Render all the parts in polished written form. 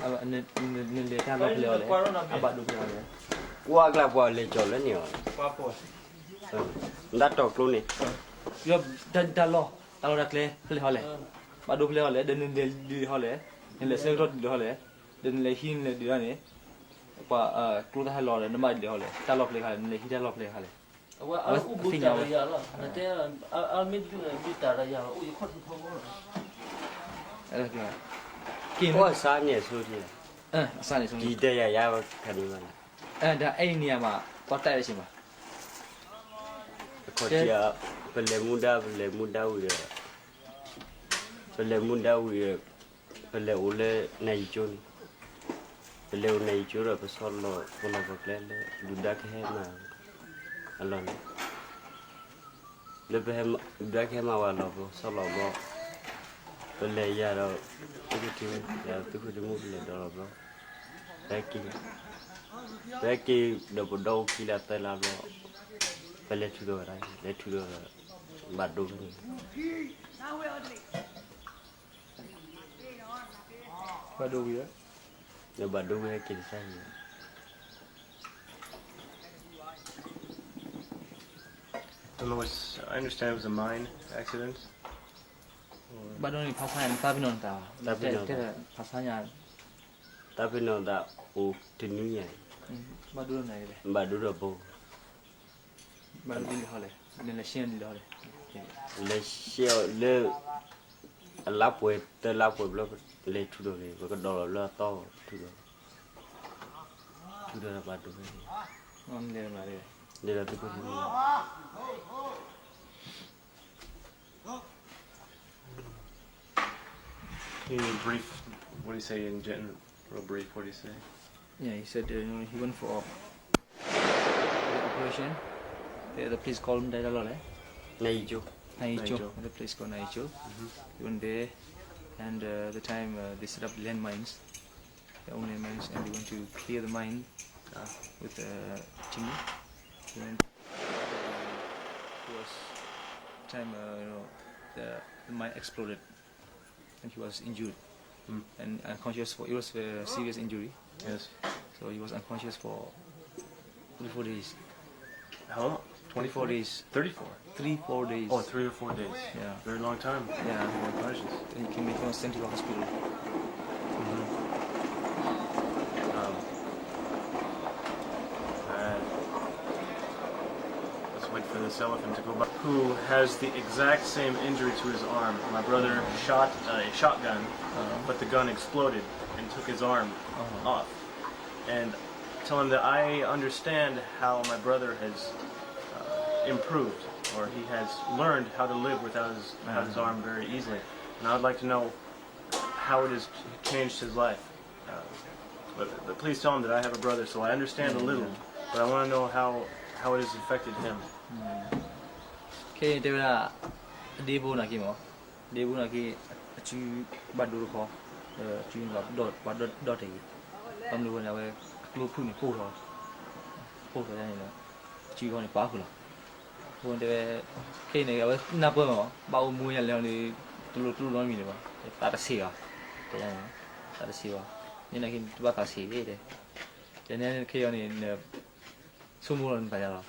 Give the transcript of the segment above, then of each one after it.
le ta lo le ole aba do le ole qua là qua lấy cho lấy nhiều qua po đắt trọc luôn nè yo da lo da le ole ba do le ole den le di ole le se ro di ole den le hin le di ne qua klo da lo le na ma di ole ta lo le ha le hi da lo le ha le Al ubu tara ya la, nanti al mid tara ya la, uy khot thong lo. ala ki qua xa nhẹ số gì sa ne so kỳ đây ya cái gì mà da ai ni ma to tai shi ma có chia bele muda uya bele ule này chun bele này chun rồi phải lo con lo bạc lên duda cái mà alon le be duda cái mà vào lo solo lo bele ya rồi cái mua bele đó rồi Becky double dog kila tela lo pele chudo rai le chudo badu ba do wi le badu he kin sai Lois, I understand it was a mine accident. ba do ni phasa ta bi non ta phasa nya tapi no da o tinunya ba do na le badu ro bo ba do di hole le shin di hole le shio le la pue te la pue lo le chudo le ko do lo to chudo la badu on le ma le le la tu ko Can you brief? What do you say in general? Real brief. What do you say? yeah he said he went for the operation the police called him da lo le Naijo. the place called Naijo. He went there, and the time they set up landmines, their own landmines, and they went to clear the mine with chimney. And was time the mine exploded, and he was injured and unconscious for. It was a serious injury. Yes. So he was unconscious for 24 days. How long? 24 days. 34. 3-4 days. Oh, 3 or 4 days. Yeah. Very long time. Yeah. Congratulations. Then he came sent to the hospital. Let's wait for this elephant to go by. Who has the exact same injury to his arm? My brother shot a shotgun, but the gun exploded and took his arm off. And tell him that I understand how my brother has improved, or he has learned how to live without his arm very easily. And I would like to know how it has changed his life. But please tell him that I have a brother, so I understand a little, but I want to know how it has affected him. Okay, there are Debu Naki mo. Debu Naki achu badu ko. Chu dot dot yi. Tam lu na we lu phu ni phu ho. Phu so ya ni la. Chu ko ni pa khu la. Phu de ke ni ga na pwe mo. Ba u mu ya le ni tu lo mi ni ba. Ta ta si ga. Te ya ni. Ta ta si ba. Ni na ki ba ta si ge de. De ne ke yo ni su mu lo ni pa ya la.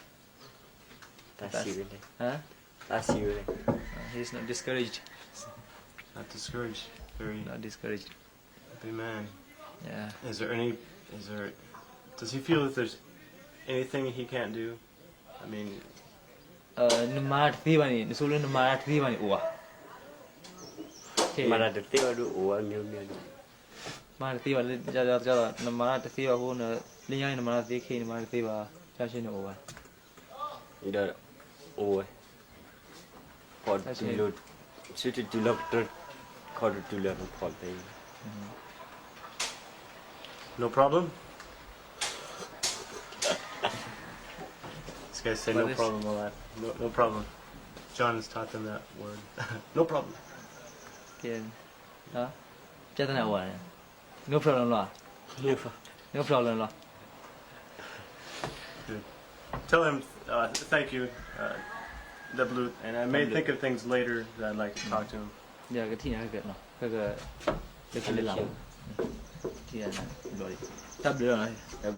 Huh? He's not discouraged. Not discouraged. Very Not discouraged. happy man. Yeah. Does he feel that there's anything he can't do? I mean, Numar Tivani, the Sulu Numar Tivani. Mà được tiêu đủ ủa nhiều Mar Tiva, Numar Tiva, who Lian Numar Viki, Numar Tiva, Tashin over. Đó ủa còn tụi lụt suy tụi lụt còn tụi lụt còn thấy no problem. This guy said no problem a lot. No problem. John has taught them that word. No problem. Okay. Huh? Just an hour. No problem, law. No problem, law. Good. Tell him thank you, Deblut, and I may think of things later that I'd like to talk to him. Yeah, cái thi này cái nó cái cái làm. Kia na. Lori. Tab dia lah.